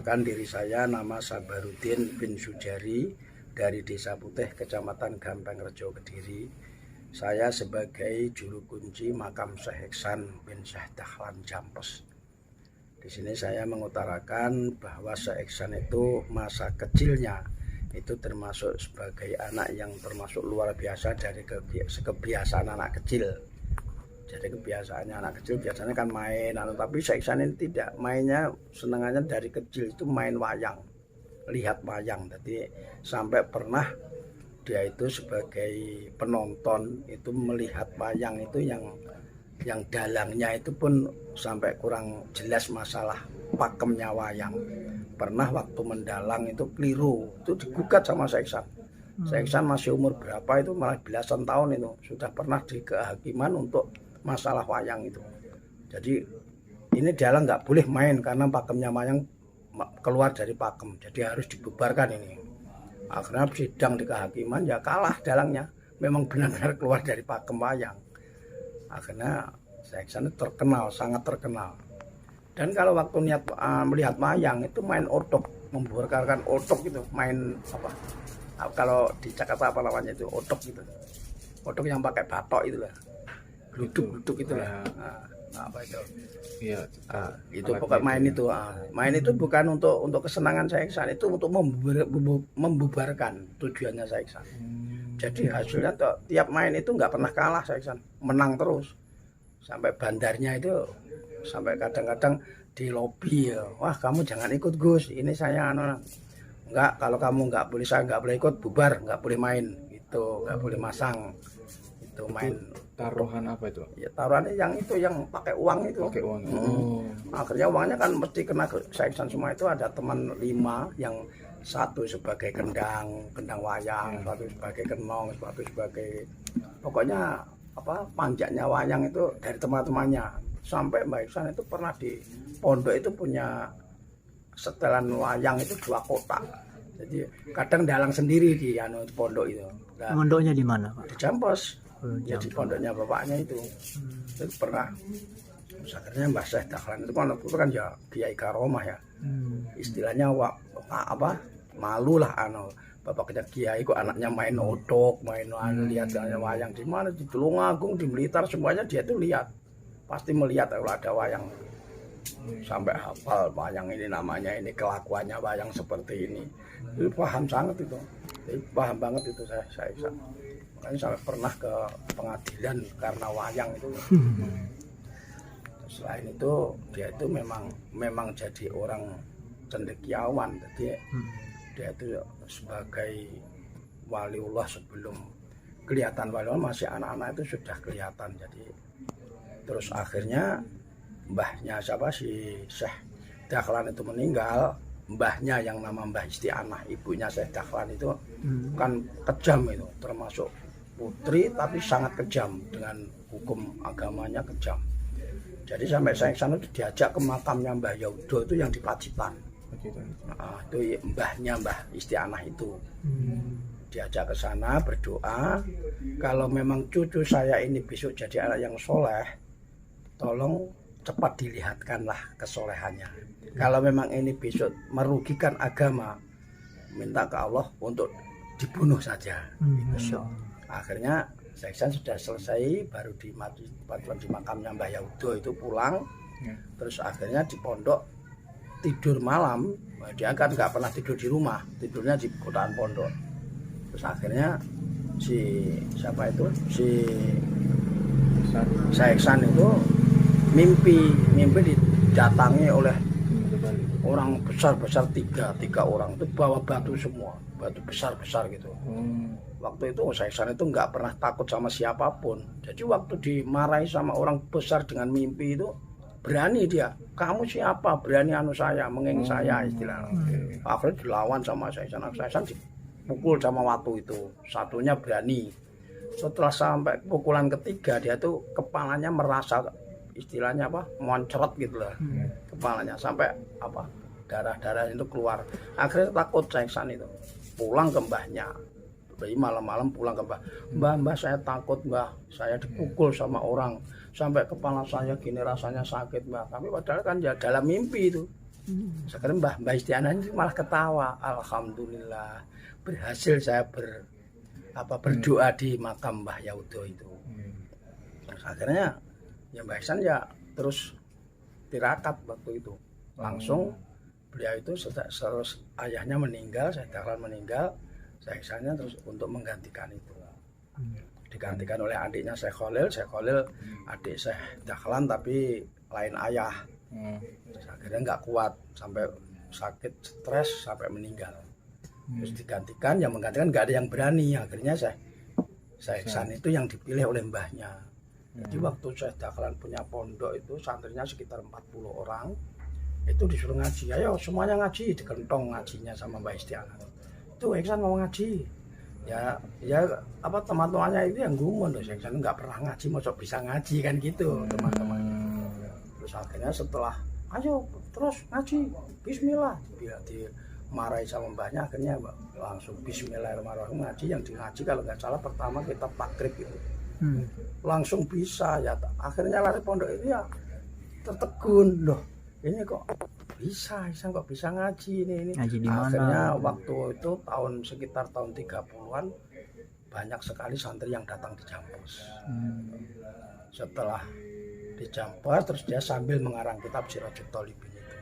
Perkenalkan diri saya, nama Sabarudin bin Sujari dari Desa Putih, Kecamatan Gampeng-Rejo, Kediri. Saya sebagai juru kunci makam Syekh Ihsan bin Syekh Dahlan Jampes. Di sini saya mengutarakan bahwa Syekh Ihsan itu masa kecilnya itu termasuk sebagai anak yang termasuk luar biasa dari kebiasaan anak kecil. Jadi kebiasaannya anak kecil biasanya kan main, tapi Syekh Ihsan ini tidak, mainnya senangannya dari kecil itu main wayang, lihat wayang. Jadi sampai pernah dia itu sebagai penonton itu melihat wayang itu yang dalangnya itu pun sampai kurang jelas masalah pakemnya wayang. Pernah waktu mendalang itu keliru, itu digugat sama Syekh Ihsan. Syekh Ihsan masih umur berapa itu, malah belasan tahun itu sudah pernah di kehakiman untuk masalah wayang itu. Jadi ini dalang nggak boleh main karena pakemnya wayang keluar dari pakem, jadi harus dibubarkan ini. Akhirnya sidang di kehakiman ya kalah dalangnya, memang benar-benar keluar dari pakem wayang. Akhirnya Syekh Ihsan terkenal, sangat terkenal. Dan kalau waktu niat melihat wayang itu main otok, membubarkan otok gitu, main apa? Kalau di Jakarta apa namanya itu otok gitu, otok yang pakai batok itu lah. Duduk itu lah, apa itu? Iya. Itu pokoknya main itu. Main itu bukan untuk kesenangan Syekh Ihsan, itu untuk membubarkan tujuannya Syekh Ihsan. Jadi hasilnya tiap main itu nggak pernah kalah Syekh Ihsan, menang terus. Sampai bandarnya itu sampai kadang-kadang di lobi, wah kamu jangan ikut Gus, ini saya enggak, kalau kamu saya nggak boleh ikut, bubar, nggak boleh main, itu nggak boleh masang. Itu main taruhan apa itu? Ya taruhannya yang pakai uang itu. Pakai uang. Akhirnya uangnya kan mesti kena ke Syekh Ihsan semua. Itu ada teman 5 yang satu sebagai kendang wayang, satu sebagai kenong, satu sebagai pokoknya panjatnya wayang itu dari teman-temannya. Sampai Mbak Ihsan itu pernah di pondok itu punya setelan wayang itu 2 kotak. Jadi kadang dalang sendiri di pondok itu. Nah, pondoknya di mana, Pak? Di Jampes. Jadi pondoknya bapaknya itu. Itu pernah. Akhirnya Mbah Syekh Dahlan itu kan ya kiai karomah ya. Istilahnya malu lah bapaknya kiai kok anaknya main odok, main lihat wayang di mana, di Tulungagung, di Blitar, semuanya dia tuh lihat. Pasti melihat kalau ada wayang. Sampai hafal wayang ini namanya, ini kelakuannya wayang seperti ini. Itu paham sangat itu. Paham banget itu saya Ihsan. Makanya sampai pernah ke pengadilan karena wayang itu. Selain itu dia itu memang jadi orang cendekiawan. Jadi dia itu sebagai waliullah, sebelum kelihatan waliullah masih anak-anak itu sudah kelihatan. Jadi terus akhirnya mbahnya si Syekh Dahlan itu meninggal. Mbahnya yang nama Mbah Isti'anah, ibunya Syekh Dahlan itu kan kejam itu, termasuk putri tapi sangat kejam, dengan hukum agamanya kejam. Jadi sampai Syekh Ihsan itu diajak ke makamnya Mbah Yaudo itu yang di Pacitan. Itu mbahnya Mbah Isti'anah itu. Diajak ke sana berdoa, kalau memang cucu saya ini besok jadi anak yang soleh, tolong cepat dilihatkanlah kesolehannya. Kalau memang ini besok merugikan agama, minta ke Allah untuk dibunuh saja. Akhirnya Syekh Ihsan sudah selesai, baru di makamnya Mbah Yaudo itu pulang. Terus akhirnya di pondok tidur malam. Dia kan nggak pernah tidur di rumah, tidurnya di kotaan pondok. Terus akhirnya Syekh Ihsan itu mimpi didatangi oleh orang besar-besar, tiga orang itu bawa batu semua, batu besar-besar gitu. Waktu itu Syekh Ihsan itu nggak pernah takut sama siapapun. Jadi waktu dimarahi sama orang besar dengan mimpi itu, berani dia. Kamu siapa? Berani saya, menging saya, istilahnya. Akhirnya dilawan sama Syekh Ihsan. Syekh Ihsan dipukul sama watu itu. Satunya berani. Setelah sampai pukulan ketiga, dia tuh kepalanya merasa istilahnya moncrot gitu lah. Kepalanya sampai darah-darah itu keluar. Akhirnya takut Syekh Ihsan itu. Pulang ke mbahnya. Jadi malam-malam pulang ke mbah, saya takut mbah, saya dipukul sama orang sampai kepala saya gini rasanya sakit mbah. Tapi padahal kan ya dalam mimpi itu. Sekarang Mbah Istiana ini malah ketawa. Alhamdulillah berhasil saya berdoa di makam Mbah Yaudo itu. Terus akhirnya ya Mbah Ihsan ya terus tirakat waktu itu. Langsung beliau itu setelah ayahnya meninggal, Syekh Dahlan meninggal, Syekh Ihsannya terus untuk menggantikan itu. Digantikan oleh adiknya Syekh Khalil adik Syekh Dahlan tapi lain ayah. Terus akhirnya nggak kuat sampai sakit, stres sampai meninggal. Terus digantikan, yang menggantikan nggak ada yang berani. Akhirnya Syekh Ihsan itu yang dipilih oleh mbahnya. Jadi waktu Syekh Dahlan punya pondok itu santrinya sekitar 40 orang. Itu disuruh ngaji, ayo semuanya ngaji, dikentong ngajinya sama Mbah Istiana. Itu Ihsan mau ngaji. Ya apa teman-temannya itu yang gumun, Syekh Ihsan nggak pernah ngaji, masuk bisa ngaji kan gitu teman-temannya. Terus akhirnya setelah ayo terus ngaji bismillah dimarahi sama mbahnya, akhirnya langsung bismillahirrahmanirrahim ngaji. Yang ngaji kalau nggak salah pertama kitab takrib itu langsung bisa ya. Akhirnya lari pondok itu ya tertegun, loh ini kok bisa kok bisa ngaji ini ngaji di mana? Akhirnya waktu itu sekitar tahun 30-an banyak sekali santri yang datang di Jampos. Setelah di Jampos terus dia sambil mengarang kitab Sirajul Thalibin itu.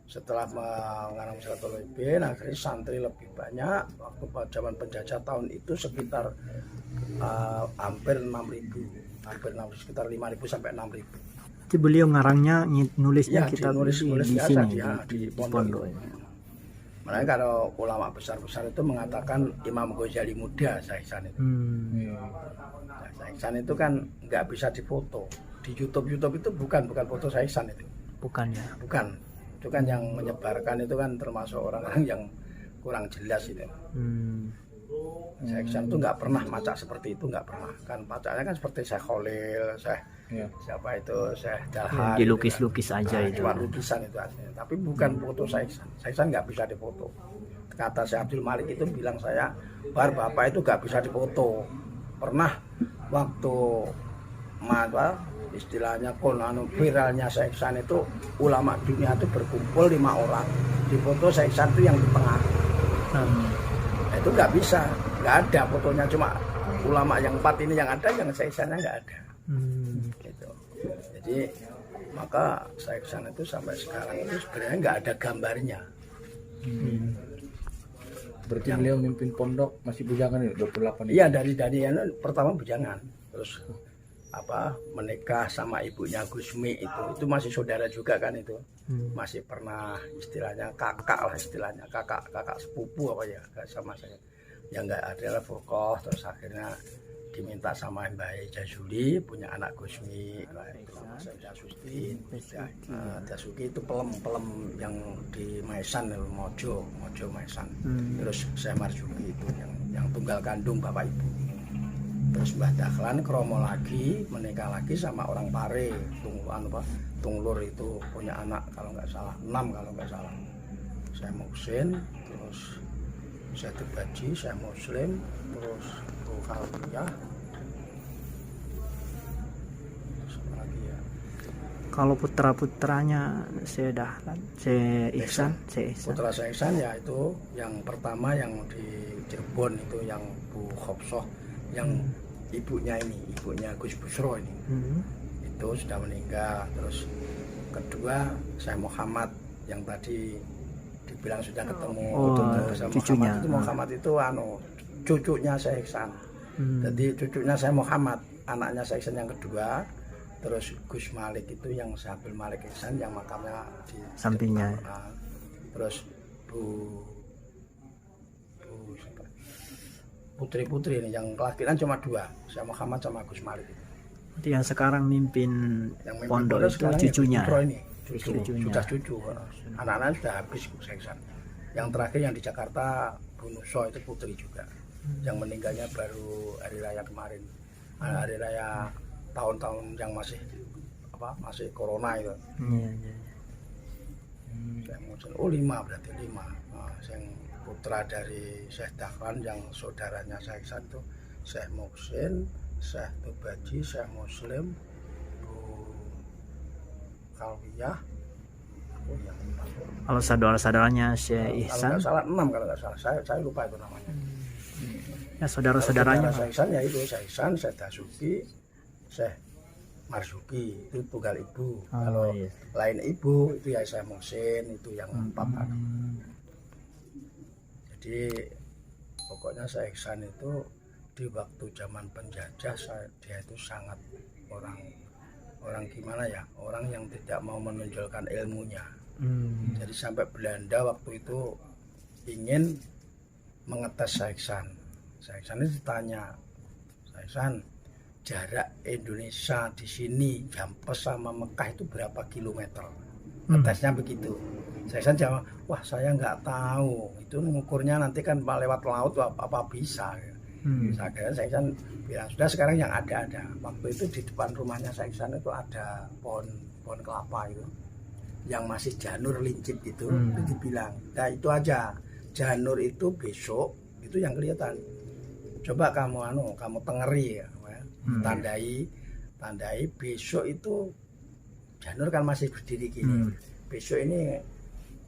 Setelah mengarang Sirajul Thalibin akhirnya santri lebih banyak. Waktu zaman penjajah tahun itu sekitar hampir 6.000, sekitar 5.000 sampai 6.000. Jadi beliau ngarangnya nulisnya Ya, kita nulis di sini di pondok. Makanya kalau ulama besar-besar itu mengatakan Imam Ghazali muda Syekh Ihsan itu. Syekh Ihsan itu kan nggak bisa difoto. Di YouTube itu bukan foto Syekh Ihsan itu. Bukan ya? Bukan. Itu kan yang menyebarkan itu kan termasuk orang-orang yang kurang jelas itu. Syekh Ihsan itu nggak pernah macak seperti itu, nggak pernah. Kan macaknya kan seperti Syekh Khalil, siapa itu Syekh Dahlan. Dilukis-lukis gitu kan. aja itu. Cuma lukisan itu aslinya. Tapi bukan foto Syekh Ihsan. Syekh Ihsan nggak bisa difoto. Kata Syekh Abdul Malik itu bilang saya, bapak itu nggak bisa difoto. Pernah waktu istilahnya viralnya Syekh Ihsan itu ulama dunia itu berkumpul 5 orang. Di foto Syekh Ihsan itu yang di tengah. Itu nggak bisa, nggak ada fotonya, cuma ulama yang 4 ini yang ada, yang Syekh Ihsannya nggak ada. Gitu. Jadi maka Syekh Ihsan itu sampai sekarang itu sebenarnya nggak ada gambarnya. Berarti beliau memimpin pondok masih bujangan ya 28 Iya, dari pertama bujangan, terus menikah sama ibunya Gusmi itu masih saudara juga kan itu. Masih pernah istilahnya kakak lah, istilahnya kakak sepupu apa ya, sama saya yang nggak ada lah Furqoh. Terus akhirnya diminta sama Mbah Jazuli punya anak Gusmi lah, itu saya Jasusti. Jasuki itu pelem yang di Maisan, Mojo Maisan. Terus saya Marjuki itu yang tunggal kandung bapak ibu. Terus Mbah Dahlan kromo lagi, menikah lagi sama orang Pare, Tunglur itu punya anak kalau nggak salah 6 kalau nggak salah. Saya Muhsin, terus saya Tubaji, saya Muslim, terus Bu Khalifah. Lagi ya. Kalau putra-putranya Syekh Dahlan, Syekh Ihsan. Putra Syekh Ihsan ya itu yang pertama yang di Cirebon itu yang Bu Khopsoh, yang ibunya Gus Busro ini. Itu sudah meninggal. Terus kedua saya Muhammad yang tadi dibilang sudah ketemu. Cucunya. Muhammad itu cucunya Syekh Ihsan. Jadi cucunya saya Muhammad, anaknya Syekh Ihsan yang kedua. Terus Gus Malik itu yang Syekh Malik Ihsan yang makamnya di sampingnya. Terus putri-putri ini yang kelahiran cuma 2, saya Muhammad sama Gus Malik itu. Jadi yang sekarang mimpin pondok itu cucunya. Sudah cucu. Anak-anak sudah habis Syekh Ihsan. Yang terakhir yang di Jakarta Bu Nuso itu putri juga. Yang meninggalnya baru hari raya kemarin. Hari raya tahun-tahun yang masih corona itu. Oh 5 berarti 5. Yang putra dari Syekh Dahlan yang saudaranya Syekh Ihsan itu Syekh Muhsin, Syekh Tubaji, Syekh Muslim, Bu Khalifah, Oh, yang 4. Kalau saudara-saudaranya Syekh Kalau Ihsan, nggak salah 6 kalau nggak salah. Saya lupa itu namanya. ya saudara-saudaranya. Syekh Ihsan ya itu Syekh Ihsan, Syekh Dasuki, Syekh Marzuki itu tunggal ibu. Kalau Iya. lain ibu itu ya Syekh Muhsin itu yang 4 anak. Jadi pokoknya Syekh Ihsan itu di waktu zaman penjajah dia itu sangat orang gimana ya, orang yang tidak mau menonjolkan ilmunya. Jadi sampai Belanda waktu itu ingin mengetes Syekh Ihsan. Syekh Ihsan itu ditanya, Syekh Ihsan, jarak Indonesia di sini Jampes sama Mekah itu berapa kilometer? Ngetesnya begitu. Syekh Ihsan jawab, wah saya nggak tahu. Itu mengukurnya nanti kan lewat laut apa bisa. Saya kira Syekh Ihsan bilang sudah sekarang yang ada. Waktu itu di depan rumahnya Syekh Ihsan itu ada pohon kelapa itu, yang masih janur lincip itu dibilang, nah itu aja janur itu besok itu yang kelihatan. Coba kamu tengeri ya, tandai besok itu janur kan masih berdiri gini. Besok ini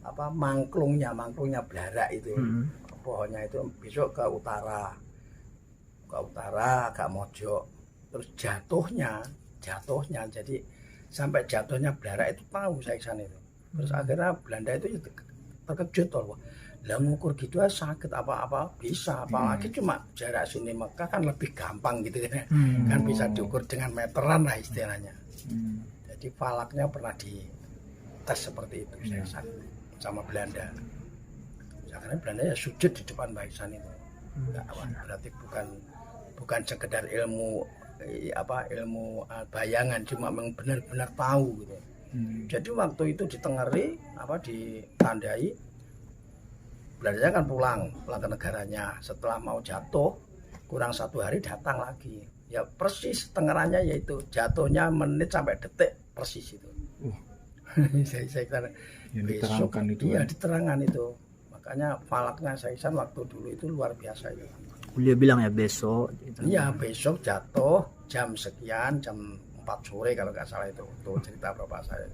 apa mangklungnya belarak itu, pohonnya itu besok ke utara agak mojok, terus jatuhnya jadi sampai jatuhnya belarak itu tahu Syekh Ihsan itu. Terus akhirnya Belanda itu terkejut loh. Lah ngukur gitu aja sakit apa bisa, apalagi cuma jarak sini Mekah kan lebih gampang gitu kan. Kan bisa diukur dengan meteran lah istilahnya. Jadi falaknya pernah dites seperti itu Syekh Ihsan sama Belanda. Karena Belanda ya sujud di depan Syekh Ihsan itu. Berarti bukan sekedar ilmu bayangan, cuma memang benar-benar tahu gitu. Jadi waktu itu ditengeri ditandai, Belanda kan pulang ke negaranya. Setelah mau jatuh kurang 1 hari datang lagi, ya persis tengerannya, yaitu jatuhnya menit sampai detik persis itu. Saya kira yang besok diterangkan itu ya diterangkan itu. Makanya falaknya Syekh Ihsan waktu dulu itu luar biasa itu. Beliau bilang ya besok. Iya, besok jatuh jam sekian, jam 4 sore kalau nggak salah itu cerita bapak saya.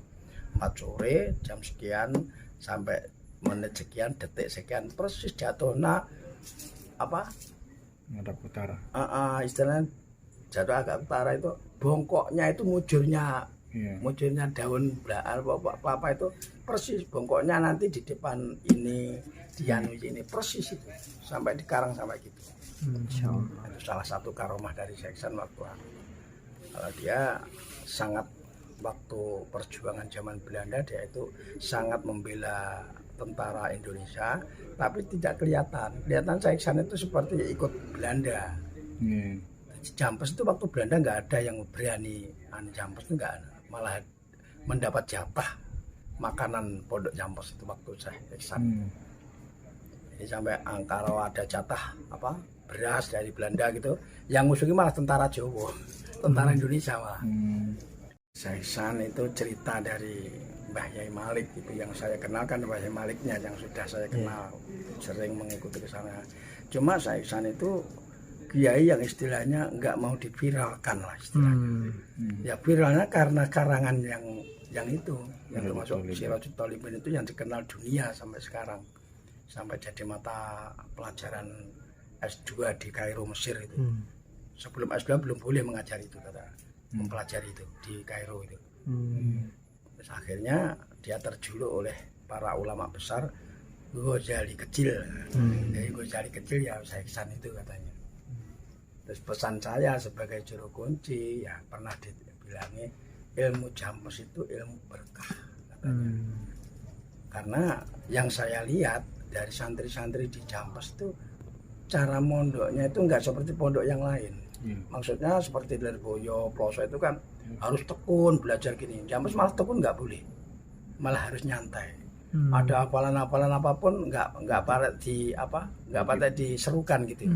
4 sore jam sekian sampai menit sekian, detik sekian, persis jatuhnya ngadap utara. Istilahnya jatuh agak utara itu, bongkoknya itu mujurnya daun kelapa itu persis bongkoknya nanti di depan ini ini persis itu sampai di karang sampai gitu. Itu salah satu karomah dari Syekh Ihsan waktu kalau dia sangat waktu perjuangan zaman Belanda, dia itu sangat membela tentara Indonesia, tapi tidak kelihatan Syekh Ihsan itu seperti ikut Belanda. Jampes itu waktu Belanda nggak ada yang berani Jampes itu nggak ada, malah mendapat jatah makanan pondok Jampes itu waktu Syekh Ihsan. Jadi sampai kalau ada jatah beras dari Belanda gitu, yang musuhnya malah tentara Jawa, tentara Indonesia malah. Syekh Ihsan itu cerita dari Mbah Yai Malik itu yang saya kenal kan, Mbah Yai Maliknya yang sudah saya kenal, sering mengikuti ke sana. Cuma Syekh Ihsan itu kiai yang istilahnya nggak mau diviralkan lah istilahnya. Ya viralnya karena karangan yang itu, yang termasuk Sirajul Talibin itu yang dikenal dunia sampai sekarang, sampai jadi mata pelajaran S2 di Kairo Mesir itu. Sebelum S2 belum boleh mengajari itu, mempelajari itu di Kairo itu. Terus akhirnya dia terjuluk oleh para ulama besar Ghazali kecil. Jadi Ghazali kecil ya Syekh Ihsan itu katanya. Terus pesan saya sebagai juru kunci ya pernah dibilangi, ilmu Jampes itu ilmu berkah katanya. Karena yang saya lihat dari santri-santri di Jampes itu cara mondoknya itu enggak seperti pondok yang lain. Maksudnya seperti dari Boyo, Ploso itu kan harus tekun belajar gini. Jampes malah tekun nggak boleh, malah harus nyantai. Ada hafalan-hafalan apapun nggak pada diserukan gitu.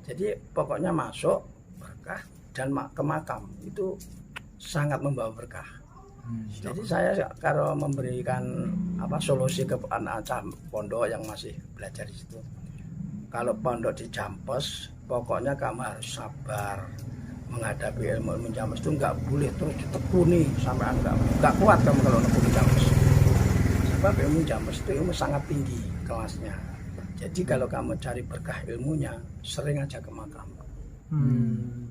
Jadi pokoknya masuk berkah dan ke makam itu sangat membawa berkah. Jadi saya kalau memberikan solusi ke anak pondok yang masih belajar di situ, kalau pondok di Jampes, pokoknya kamu harus sabar menghadapi ilmu Jampes itu, nggak boleh terus ditekuni sampai nggak kuat kamu kalau nekuni Jampes. sebab ilmu Jampes itu ilmu sangat tinggi kelasnya. Jadi kalau kamu cari berkah ilmunya, sering aja ke makam.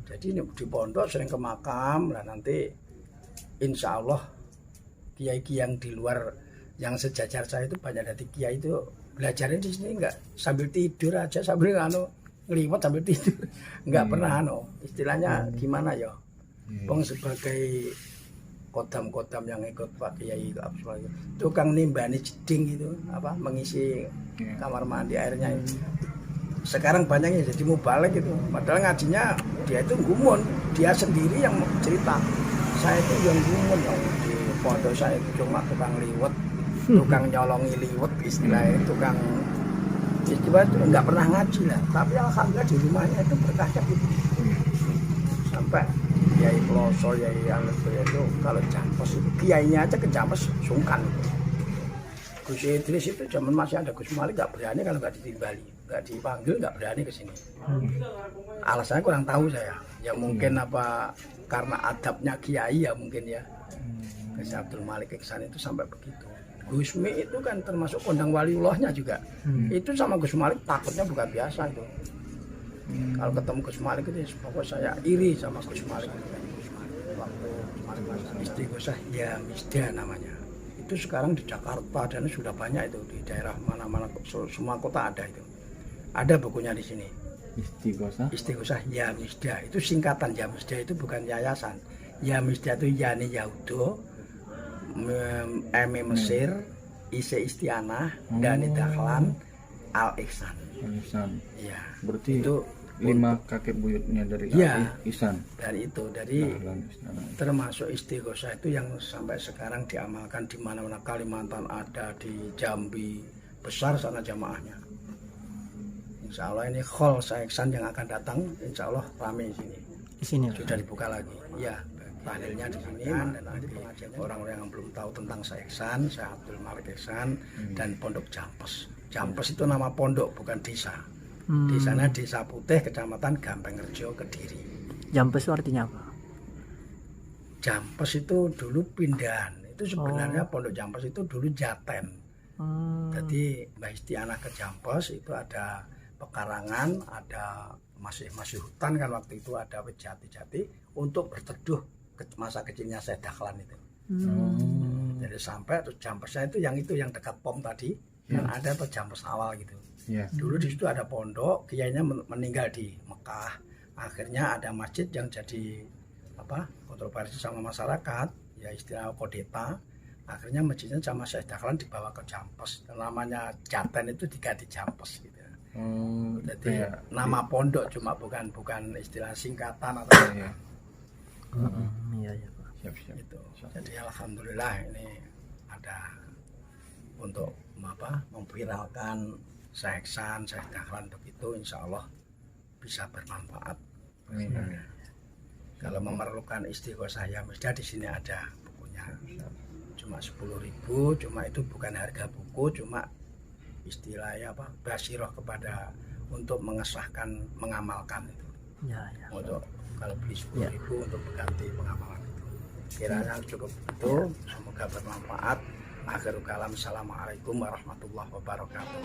Jadi di pondok sering ke makam, lah nanti insya Allah kiai-kiai yang di luar yang sejajar saya itu banyak dari kiai itu belajarnya di sini enggak sambil tidur aja, sambil ngeliwat sambil tidur, enggak pernah istilahnya gimana ya? Bang sebagai kodam-kodam yang ikut Pak Kiai Abdul tukang nimbani jeding itu mengisi kamar mandi airnya itu. Sekarang banyaknya jadi mubalek itu, padahal ngajinya dia itu gumun, dia sendiri yang cerita. Saya itu yang gumun di pondok saya itu cuma tukang liwet, tukang nyolongi liwet istilahnya, tukang istilah nggak pernah ngaji lah. Tapi alhamdulillah di rumahnya itu berkahnya gitu. Sampai Kiai Ploso, Kiai itu kalau Jampes itu kiainya aja ke Jampes sungkan. Gus Idris itu zaman masih ada Gus Malik nggak berani kalau nggak ditimbali, nggak dipanggil nggak berani ke sini. Alasannya kurang tahu saya. Ya mungkin apa karena adabnya kiai ya mungkin ya. Gus Abdul Malik ke sana itu sampai begitu. Gusmi itu kan termasuk kondang waliullahnya juga. Itu sama Gus Malik takutnya bukan biasa itu. Kalau ketemu Gus Malik itu pokoknya saya iri sama Gus Malik. Waktu Istighosah ya Misda namanya. Itu sekarang di Jakarta dan sudah banyak itu di daerah mana-mana semua kota ada itu. Ada bukunya di sini. Istighosah ya Misda itu singkatan. Ya Misda itu bukan yayasan. Ya Misda itu Yani Yahudo, Eme Mesir, Ise Istianah, Dani Dahlan, Al Ihsan. Ya. Berarti itu 5 kakek buyutnya dari ya, Ihsan. Dari itu, dari termasuk Istighosah itu yang sampai sekarang diamalkan di mana-mana. Kalimantan ada, di Jambi besar sana jamaahnya. Insya Allah ini khol Ihsan yang akan datang, insya Allah ramai di sini. Di sini sudah dibuka lagi. Ya, tahlilnya di sini dan nanti orang-orang yang belum tahu tentang Ihsan, Syekh Abdul Malik Ihsan dan Pondok Jampes. Jampes itu nama pondok bukan desa. Di sana Desa Putih, Kecamatan Gampengrejo, Kediri. Jampes itu artinya apa? Jampes itu dulu pindahan. Itu sebenarnya Pondok Jampes itu dulu Jaten. Jadi Mbah Istianah ke Jampes itu ada pekarangan, ada masih hutan kan waktu itu, ada jati-jati untuk berteduh ke masa kecilnya Syekh Dahlan itu. Jadi sampai terus Jampesnya itu yang dekat POM tadi, yang ada tuh Jampes awal gitu. Dulu di situ ada pondok, kiainya meninggal di Mekah. Akhirnya ada masjid yang jadi kontroversi sama masyarakat, ya istilah kodeta. Akhirnya masjidnya sama Syekh Dahlan dibawa ke Jampes. Namanya Jaten itu diganti Jampes gitu. Jadi nama pondok cuma bukan istilah singkatan atau iya. Siap. Gitu. Jadi alhamdulillah ini ada untuk memviralkan Syekh Ihsan, Syekh Dahlan begitu, insya Allah bisa bermanfaat. Kalau memerlukan Istighosah ya Misda di sini ada bukunya. Cuma 10.000, cuma itu bukan harga buku, cuma istilahnya basiroh kepada untuk mengesahkan, mengamalkan itu. Untuk kalau beli 10.000 untuk berganti pengamalan itu. Kiranya cukup itu, semoga bermanfaat. Akhirul kalam, assalamualaikum warahmatullahi wabarakatuh.